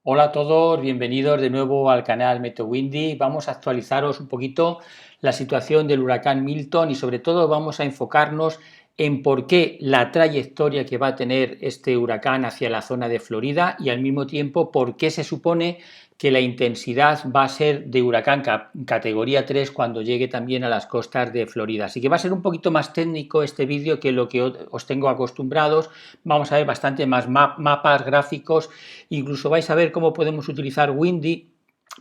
Hola a todos, bienvenidos de nuevo al canal MeteoWindy. Vamos a actualizaros un poquito la situación del huracán Milton y sobre todo vamos a enfocarnos en por qué la trayectoria que va a tener este huracán hacia la zona de Florida y al mismo tiempo por qué se supone que la intensidad va a ser de huracán categoría 3 cuando llegue también a las costas de Florida. Así que va a ser un poquito más técnico este vídeo que lo que os tengo acostumbrados. Vamos a ver bastante más mapas, gráficos, incluso vais a ver cómo podemos utilizar Windy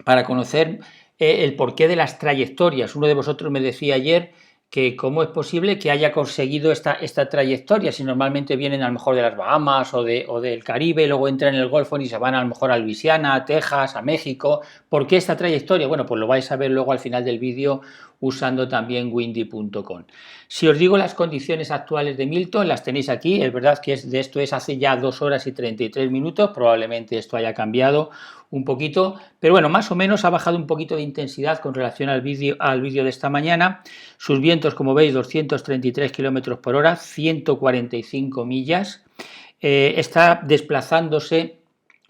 para conocer el porqué de las trayectorias. Uno de vosotros me decía ayer que cómo es posible que haya conseguido esta trayectoria, si normalmente vienen a lo mejor de las Bahamas o del Caribe, luego entran en el Golfo y se van a lo mejor a Luisiana, a Texas, a México. ¿Por qué esta trayectoria? Bueno, pues lo vais a ver luego al final del vídeo usando también windy.com. Si os digo las condiciones actuales de Milton, las tenéis aquí. Es verdad que de esto es hace ya 2 horas y 33 minutos, probablemente esto haya cambiado un poquito, pero bueno, más o menos ha bajado un poquito de intensidad con relación al vídeo de esta mañana. Sus vientos, como veis, 233 km por hora, 145 millas. Está desplazándose,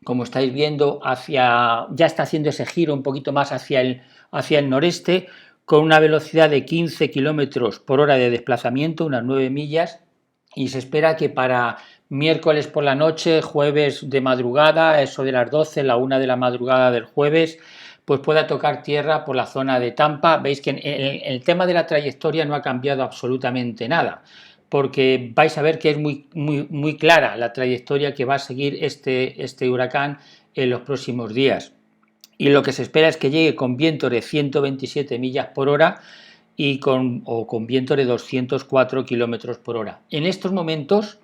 como estáis viendo, ya está haciendo ese giro un poquito más hacia el noreste, con una velocidad de 15 km por hora de desplazamiento, unas 9 millas, y se espera que para miércoles por la noche, jueves de madrugada, eso de las 12, la 1 de la madrugada del jueves, pues pueda tocar tierra por la zona de Tampa. Veis que el tema de la trayectoria no ha cambiado absolutamente nada, porque vais a ver que es muy clara la trayectoria que va a seguir este huracán en los próximos días. Y lo que se espera es que llegue con vientos de 127 millas por hora o con vientos de 204 kilómetros por hora. En estos momentos,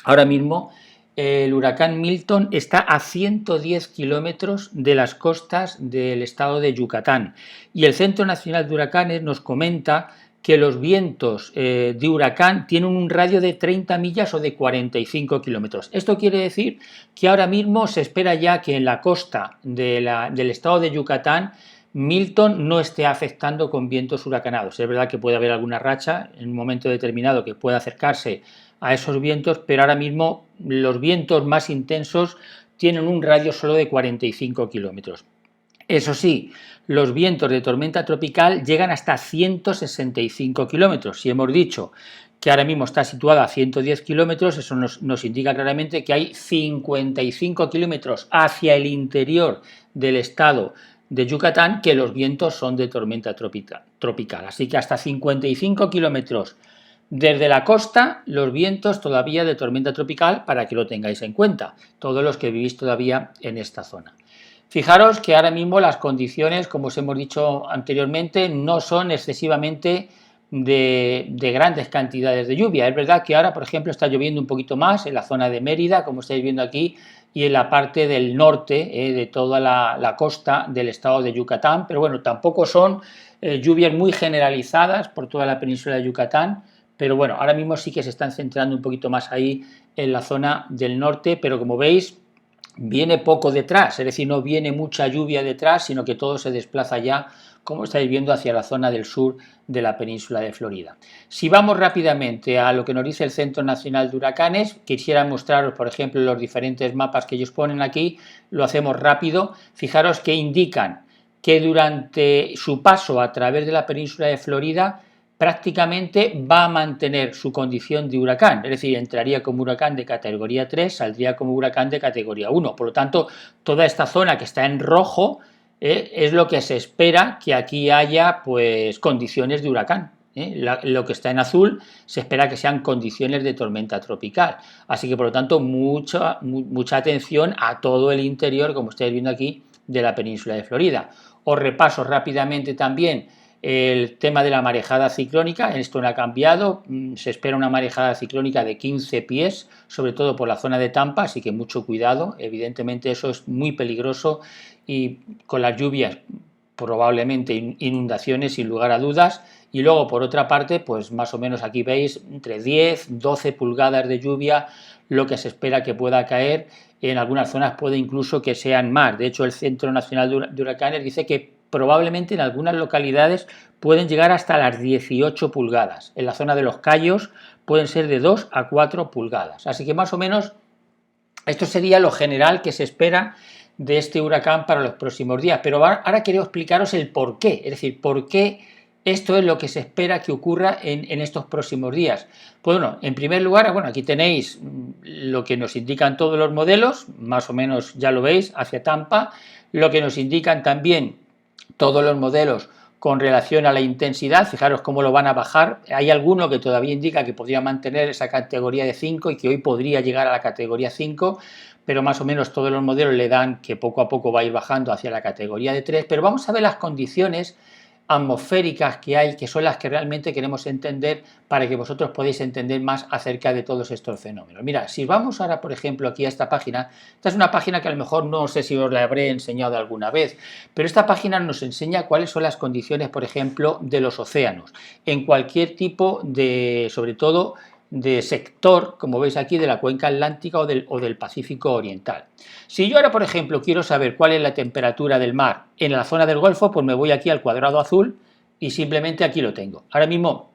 ahora mismo, el huracán Milton está a 110 kilómetros de las costas del estado de Yucatán y el Centro Nacional de Huracanes nos comenta que los vientos de huracán tienen un radio de 30 millas o de 45 kilómetros. Esto quiere decir que ahora mismo se espera ya que en la costa del estado de Yucatán Milton no esté afectando con vientos huracanados. Es verdad que puede haber alguna racha en un momento determinado que pueda acercarse a esos vientos, pero ahora mismo los vientos más intensos tienen un radio solo de 45 kilómetros. Eso sí, los vientos de tormenta tropical llegan hasta 165 kilómetros. Si hemos dicho que ahora mismo está situada a 110 kilómetros, eso nos indica claramente que hay 55 kilómetros hacia el interior del estado de Yucatán que los vientos son de tormenta tropical. Así que hasta 55 kilómetros desde la costa, los vientos todavía de tormenta tropical, para que lo tengáis en cuenta, todos los que vivís todavía en esta zona. Fijaros que ahora mismo las condiciones, como os hemos dicho anteriormente, no son excesivamente de grandes cantidades de lluvia. Es verdad que ahora, por ejemplo, está lloviendo un poquito más en la zona de Mérida, como estáis viendo aquí, y en la parte del norte de toda la costa del estado de Yucatán, pero bueno, tampoco son lluvias muy generalizadas por toda la península de Yucatán, pero bueno, ahora mismo sí que se están centrando un poquito más ahí en la zona del norte, pero como veis, viene poco detrás, es decir, no viene mucha lluvia detrás, sino que todo se desplaza ya, como estáis viendo, hacia la zona del sur de la península de Florida. Si vamos rápidamente a lo que nos dice el Centro Nacional de Huracanes, quisiera mostraros, por ejemplo, los diferentes mapas que ellos ponen aquí, lo hacemos rápido. Fijaros que indican que durante su paso a través de la península de Florida prácticamente va a mantener su condición de huracán, es decir, entraría como huracán de categoría 3, saldría como huracán de categoría 1. Por lo tanto, toda esta zona que está en rojo es lo que se espera que aquí haya pues condiciones de huracán. Lo que está en azul se espera que sean condiciones de tormenta tropical. Así que, por lo tanto, mucha atención a todo el interior, como estáis viendo aquí, de la península de Florida. Os repaso rápidamente también el tema de la marejada ciclónica. Esto no ha cambiado, se espera una marejada ciclónica de 15 pies, sobre todo por la zona de Tampa, así que mucho cuidado, evidentemente eso es muy peligroso y con las lluvias probablemente inundaciones sin lugar a dudas. Y luego, por otra parte, pues más o menos aquí veis entre 10, 12 pulgadas de lluvia, lo que se espera que pueda caer. En algunas zonas puede incluso que sean más. De hecho, el Centro Nacional de Huracanes dice que probablemente en algunas localidades pueden llegar hasta las 18 pulgadas. En la zona de los Cayos pueden ser de 2 a 4 pulgadas. Así que más o menos esto sería lo general que se espera de este huracán para los próximos días. Pero ahora quiero explicaros el por qué, es decir, por qué esto es lo que se espera que ocurra en estos próximos días. Pues bueno, en primer lugar, bueno, aquí tenéis lo que nos indican todos los modelos, más o menos ya lo veis, hacia Tampa, lo que nos indican también todos los modelos con relación a la intensidad. Fijaros cómo lo van a bajar. Hay alguno que todavía indica que podría mantener esa categoría de 5 y que hoy podría llegar a la categoría 5, pero más o menos todos los modelos le dan que poco a poco va a ir bajando hacia la categoría de 3, pero vamos a ver las condiciones atmosféricas que hay, que son las que realmente queremos entender para que vosotros podáis entender más acerca de todos estos fenómenos. Mira, si vamos ahora, por ejemplo, aquí a esta página, esta es una página que a lo mejor no sé si os la habré enseñado alguna vez, pero esta página nos enseña cuáles son las condiciones, por ejemplo, de los océanos, en cualquier tipo de, sobre todo, de sector, como veis aquí, de la cuenca atlántica o del Pacífico oriental. Si yo ahora, por ejemplo, quiero saber cuál es la temperatura del mar en la zona del Golfo, pues me voy aquí al cuadrado azul y simplemente aquí lo tengo. Ahora mismo,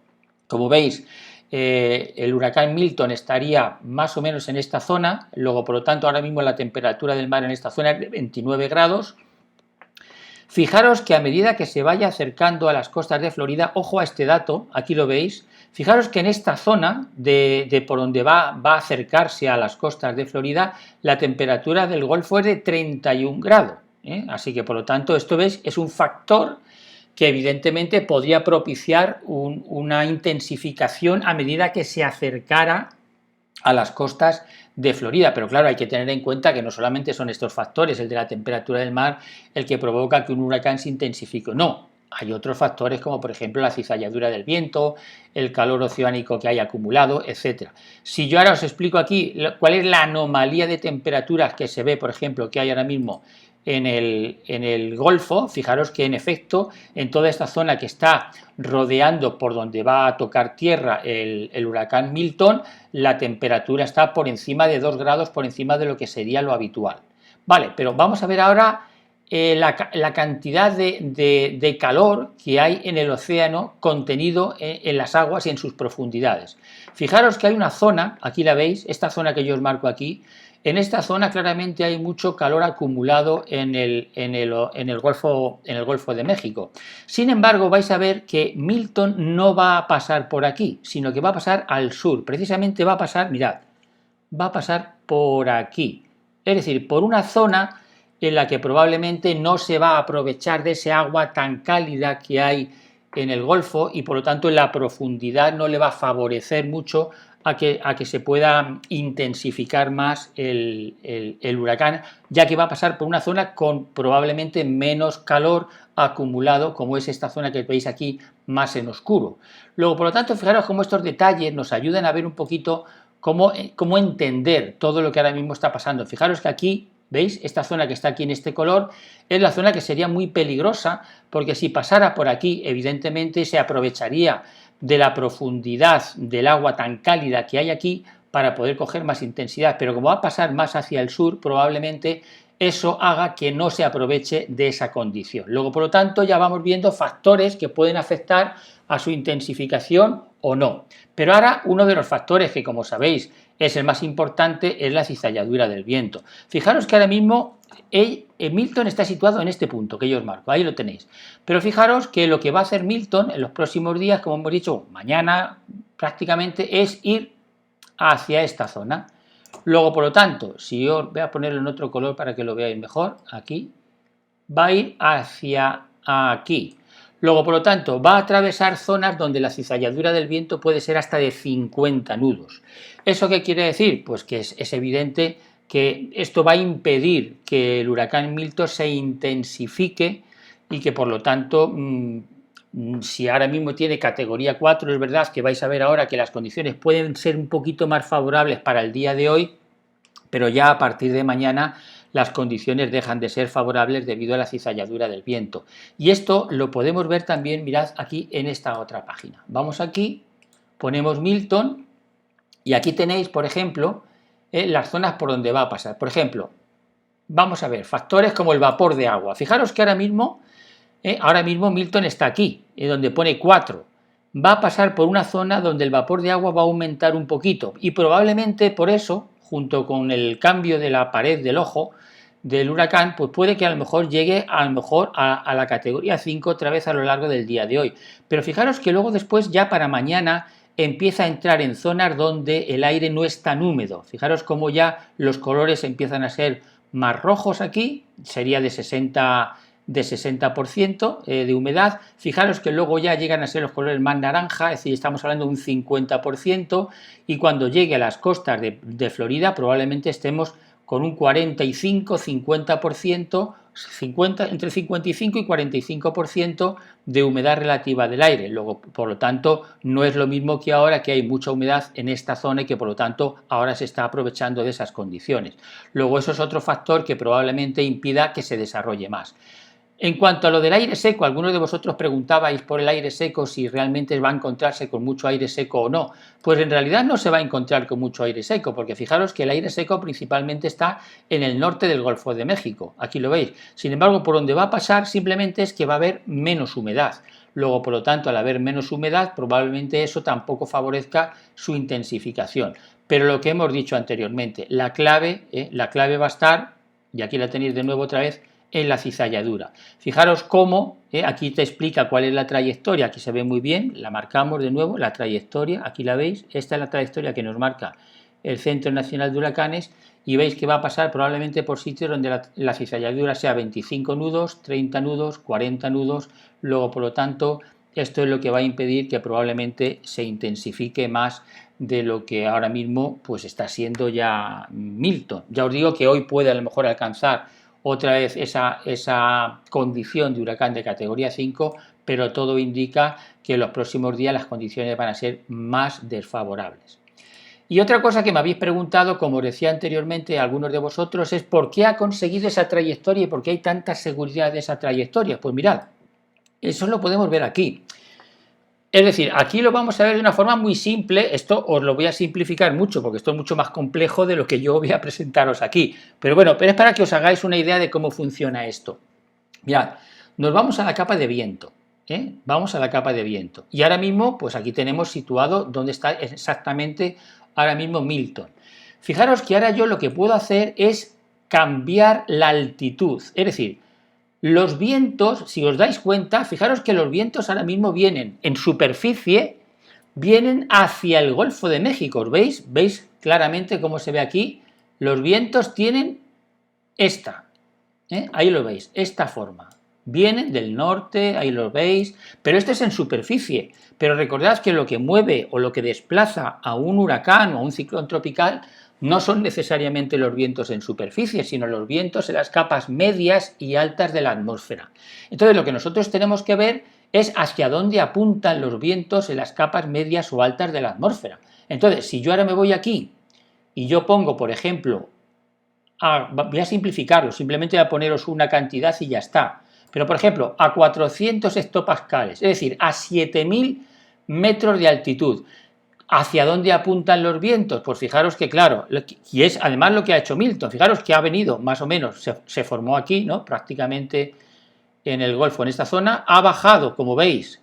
como veis, el huracán Milton estaría más o menos en esta zona, luego por lo tanto ahora mismo la temperatura del mar en esta zona es de 29 grados. Fijaros que a medida que se vaya acercando a las costas de Florida, ojo a este dato, aquí lo veis, fijaros que en esta zona de por donde va a acercarse a las costas de Florida, la temperatura del Golfo es de 31 grados, así que por lo tanto esto veis es un factor que evidentemente podría propiciar una intensificación a medida que se acercara a las costas de Florida, pero claro, hay que tener en cuenta que no solamente son estos factores, el de la temperatura del mar, el que provoca que un huracán se intensifique, no, hay otros factores como por ejemplo la cizalladura del viento, el calor oceánico que hay acumulado, etc. Si yo ahora os explico aquí cuál es la anomalía de temperaturas que se ve, por ejemplo, que hay ahora mismo en el Golfo, fijaros que en efecto en toda esta zona que está rodeando por donde va a tocar tierra el huracán Milton, la temperatura está por encima de 2 grados por encima de lo que sería lo habitual. Vale, pero vamos a ver ahora la cantidad de calor que hay en el océano contenido en las aguas y en sus profundidades. Fijaros que hay una zona, aquí la veis, esta zona que yo os marco aquí. En esta zona claramente hay mucho calor acumulado en el Golfo de México. Sin embargo, vais a ver que Milton no va a pasar por aquí, sino que va a pasar al sur. Precisamente va a pasar, mirad, va a pasar por aquí. Es decir, por una zona en la que probablemente no se va a aprovechar de ese agua tan cálida que hay en el Golfo y por lo tanto la profundidad no le va a favorecer mucho a que se pueda intensificar más el huracán, ya que va a pasar por una zona con probablemente menos calor acumulado, como es esta zona que veis aquí más en oscuro. Luego, por lo tanto, fijaros cómo estos detalles nos ayudan a ver un poquito cómo entender todo lo que ahora mismo está pasando. Fijaros que aquí, ¿veis? Esta zona que está aquí en este color es la zona que sería muy peligrosa, porque si pasara por aquí, evidentemente se aprovecharía de la profundidad del agua tan cálida que hay aquí para poder coger más intensidad, pero como va a pasar más hacia el sur, probablemente eso haga que no se aproveche de esa condición. Luego, por lo tanto, ya vamos viendo factores que pueden afectar a su intensificación o no. Pero ahora uno de los factores que, como sabéis, es el más importante es la cizalladura del viento. Fijaros que ahora mismo Milton está situado en este punto que yo os marco, ahí lo tenéis. Pero fijaros que lo que va a hacer Milton en los próximos días, como hemos dicho, mañana prácticamente, es ir hacia esta zona. Luego, por lo tanto, si yo voy a ponerlo en otro color para que lo veáis mejor, aquí, va a ir hacia aquí. Luego, por lo tanto, va a atravesar zonas donde la cizalladura del viento puede ser hasta de 50 nudos. ¿Eso qué quiere decir? Pues que es evidente que esto va a impedir que el huracán Milton se intensifique y que por lo tanto, si ahora mismo tiene categoría 4, es verdad que vais a ver ahora que las condiciones pueden ser un poquito más favorables para el día de hoy, pero ya a partir de mañana las condiciones dejan de ser favorables debido a la cizalladura del viento. Y esto lo podemos ver también, mirad aquí en esta otra página. Vamos aquí, ponemos Milton y aquí tenéis, por ejemplo, las zonas por donde va a pasar. Por ejemplo, vamos a ver, factores como el vapor de agua. Fijaros que ahora mismo Milton está aquí, donde pone 4. Va a pasar por una zona donde el vapor de agua va a aumentar un poquito y probablemente por eso, junto con el cambio de la pared del ojo, del huracán, pues puede que a lo mejor llegue a la categoría 5 otra vez a lo largo del día de hoy. Pero fijaros que luego después ya para mañana empieza a entrar en zonas donde el aire no es tan húmedo. Fijaros cómo ya los colores empiezan a ser más rojos aquí, sería de 60% de humedad. Fijaros que luego ya llegan a ser los colores más naranja, es decir, estamos hablando de un 50%, y cuando llegue a las costas de Florida probablemente estemos con un 45-50%, entre 55 y 45% de humedad relativa del aire. Luego, por lo tanto, no es lo mismo que ahora, que hay mucha humedad en esta zona y que por lo tanto ahora se está aprovechando de esas condiciones. Luego, eso es otro factor que probablemente impida que se desarrolle más. En cuanto a lo del aire seco, algunos de vosotros preguntabais por el aire seco, si realmente va a encontrarse con mucho aire seco o no. Pues en realidad no se va a encontrar con mucho aire seco, porque fijaros que el aire seco principalmente está en el norte del Golfo de México, aquí lo veis. Sin embargo, por donde va a pasar simplemente es que va a haber menos humedad. Luego, por lo tanto, al haber menos humedad, probablemente eso tampoco favorezca su intensificación. Pero lo que hemos dicho anteriormente, la clave va a estar, y aquí la tenéis de nuevo otra vez, en la cizalladura. Fijaros cómo, aquí te explica cuál es la trayectoria, aquí se ve muy bien, la marcamos de nuevo, la trayectoria, aquí la veis, esta es la trayectoria que nos marca el Centro Nacional de Huracanes, y veis que va a pasar probablemente por sitios donde la cizalladura sea 25 nudos, 30 nudos, 40 nudos, luego por lo tanto esto es lo que va a impedir que probablemente se intensifique más de lo que ahora mismo pues está siendo ya Milton. Ya os digo que hoy puede a lo mejor alcanzar otra vez esa condición de huracán de categoría 5, pero todo indica que en los próximos días las condiciones van a ser más desfavorables. Y otra cosa que me habéis preguntado, como os decía anteriormente algunos de vosotros, es por qué ha conseguido esa trayectoria y por qué hay tanta seguridad de esa trayectoria. Pues mirad, eso lo podemos ver aquí. Es decir, aquí lo vamos a ver de una forma muy simple. Esto os lo voy a simplificar mucho porque esto es mucho más complejo de lo que yo voy a presentaros aquí. Pero bueno, es para que os hagáis una idea de cómo funciona esto. Mirad, nos vamos a la capa de viento. Vamos a la capa de viento. Y ahora mismo, pues aquí tenemos situado dónde está exactamente ahora mismo Milton. Fijaros que ahora yo lo que puedo hacer es cambiar la altitud. Es decir, los vientos, si os dais cuenta, fijaros que los vientos ahora mismo vienen en superficie, vienen hacia el Golfo de México. ¿Os veis? ¿Veis claramente cómo se ve aquí? Los vientos tienen esta, ahí lo veis, esta forma. Vienen del norte, ahí lo veis, pero esto es en superficie. Pero recordad que lo que mueve o lo que desplaza a un huracán o a un ciclón tropical no son necesariamente los vientos en superficie, sino los vientos en las capas medias y altas de la atmósfera. Entonces, lo que nosotros tenemos que ver es hacia dónde apuntan los vientos en las capas medias o altas de la atmósfera. Entonces, si yo ahora me voy aquí y yo pongo, por ejemplo, voy a simplificarlo, simplemente voy a poneros una cantidad y ya está. Pero, por ejemplo, a 400 hectopascales, es decir, a 7000 metros de altitud. ¿Hacia dónde apuntan los vientos? Pues fijaros que, claro, y es además lo que ha hecho Milton. Fijaros que ha venido, más o menos, se formó aquí, ¿no? Prácticamente en el Golfo, en esta zona, ha bajado, como veis.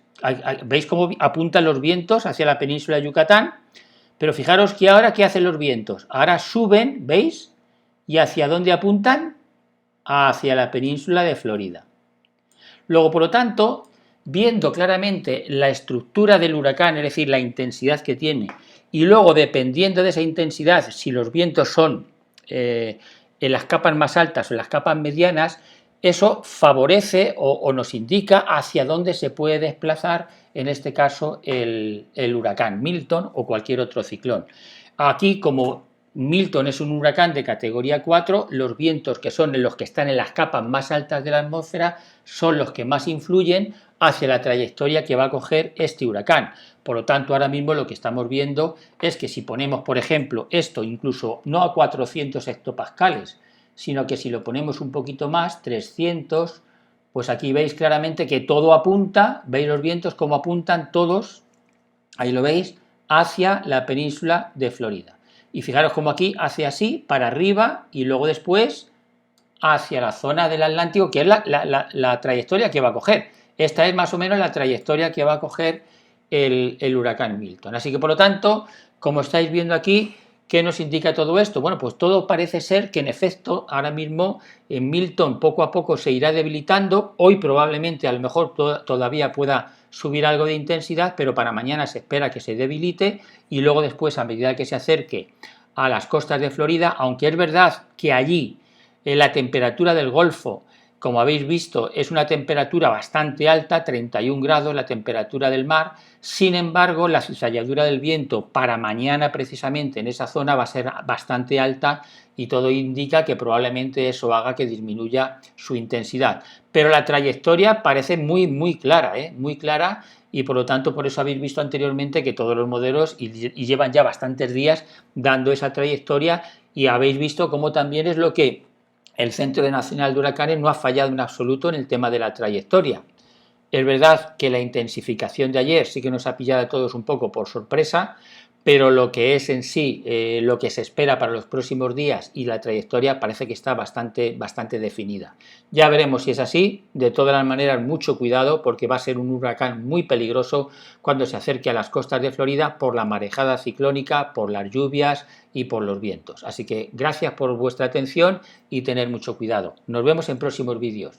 ¿Veis cómo apuntan los vientos hacia la península de Yucatán? Pero fijaros que ahora, ¿qué hacen los vientos? Ahora suben, ¿veis? ¿Y hacia dónde apuntan? Hacia la península de Florida. Luego, por lo tanto, viendo claramente la estructura del huracán, es decir, la intensidad que tiene, y luego dependiendo de esa intensidad, si los vientos son en las capas más altas o en las capas medianas, eso favorece o nos indica hacia dónde se puede desplazar, en este caso, el huracán Milton o cualquier otro ciclón. Aquí, como Milton es un huracán de categoría 4, los vientos que son los que están en las capas más altas de la atmósfera son los que más influyen hacia la trayectoria que va a coger este huracán. Por lo tanto, ahora mismo lo que estamos viendo es que si ponemos, por ejemplo, esto incluso no a 400 hectopascales, sino que si lo ponemos un poquito más, 300, pues aquí veis claramente que todo apunta, veis los vientos como apuntan todos, ahí lo veis, hacia la península de Florida. Y fijaros como aquí hace así, para arriba, y luego después hacia la zona del Atlántico, que es la trayectoria que va a coger. Esta es más o menos la trayectoria que va a coger el huracán Milton. Así que, por lo tanto, como estáis viendo aquí, ¿Qué nos indica todo esto? Bueno, pues todo parece ser que en efecto ahora mismo en Milton poco a poco se irá debilitando. Hoy probablemente a lo mejor todavía pueda subir algo de intensidad, pero para mañana se espera que se debilite y luego después, a medida que se acerque a las costas de Florida, aunque es verdad que allí la temperatura del Golfo, como habéis visto, es una temperatura bastante alta, 31 grados la temperatura del mar. Sin embargo, la cizalladura del viento para mañana precisamente en esa zona va a ser bastante alta y todo indica que probablemente eso haga que disminuya su intensidad. Pero la trayectoria parece muy clara, muy clara, y por lo tanto por eso habéis visto anteriormente que todos los modelos y llevan ya bastantes días dando esa trayectoria, y habéis visto cómo también es lo que el Centro Nacional de Huracanes no ha fallado en absoluto en el tema de la trayectoria. Es verdad que la intensificación de ayer sí que nos ha pillado a todos un poco por sorpresa, pero lo que es en sí, lo que se espera para los próximos días y la trayectoria parece que está bastante definida. Ya veremos si es así. De todas las maneras, mucho cuidado, porque va a ser un huracán muy peligroso cuando se acerque a las costas de Florida por la marejada ciclónica, por las lluvias y por los vientos. Así que gracias por vuestra atención y tener mucho cuidado. Nos vemos en próximos vídeos.